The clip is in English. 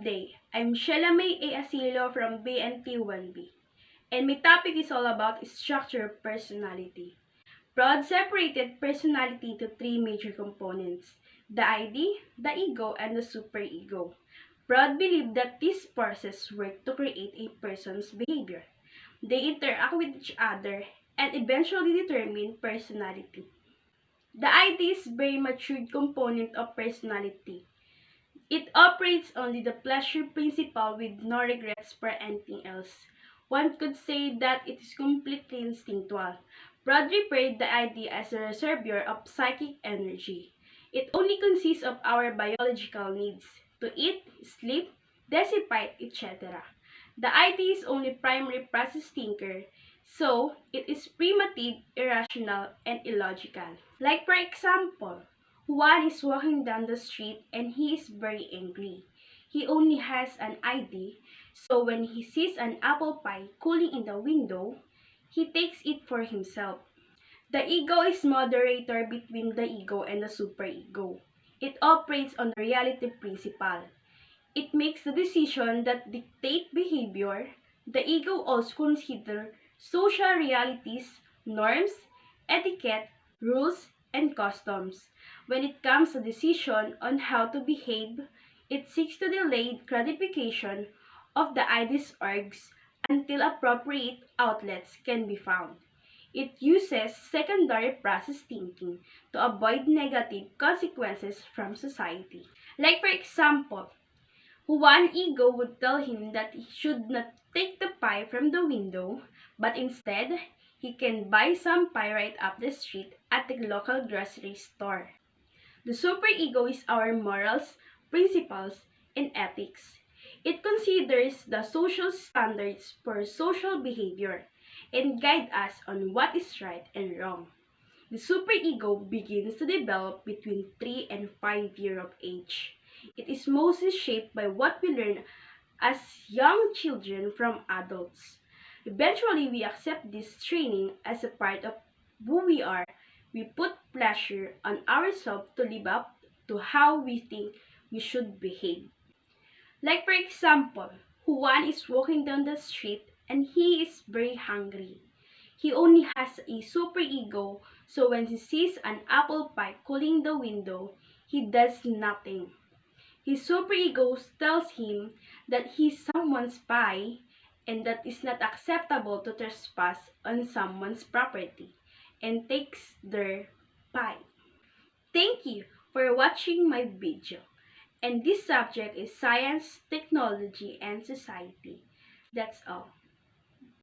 Good day, I'm Sheila May A. Asilo from BNT1B, and my topic is all about structure personality. Broad separated personality into three major components: the ID, the ego, and the superego. Broad believed that these forces work to create a person's behavior. They interact with each other and eventually determine personality. The ID is very matured component of personality. It operates only the pleasure principle with no regrets for anything else. One could say that it is completely instinctual. Broad referred the idea as a reservoir of psychic energy. It only consists of our biological needs to eat, sleep, dissipate, etc. The idea is only primary process thinker, so it is primitive, irrational, and illogical. Like for example, Juan is walking down the street and he is very angry. He only has an ID, so when he sees an apple pie cooling in the window, he takes it for himself. The ego is moderator between the ego and the superego. It operates on the reality principle. It makes the decision that dictate behavior. The ego also considers social realities, norms, etiquette, rules, and customs. When it comes to decision on how to behave, it seeks to delay gratification of the ideas urges until appropriate outlets can be found. It uses secondary process thinking to avoid negative consequences from society. Like for example, one ego would tell him that he should not take the pie from the window, but instead, he can buy some pie right up the street at the local grocery store. The superego is our morals, principles, and ethics. It considers the social standards for social behavior and guide us on what is right and wrong. The superego begins to develop between 3 and 5 years of age. It is mostly shaped by what we learn as young children from adults. Eventually, we accept this training as a part of who we are. We put pressure on ourselves to live up to how we think we should behave. Like for example, Juan is walking down the street and he is very hungry. He only has a superego, so when he sees an apple pie cooling the window, he does nothing. His superego tells him that he's someone's pie and that it's not acceptable to trespass on someone's property and takes their pie. Thank you for watching my video. And this subject is science, technology, and society. That's all.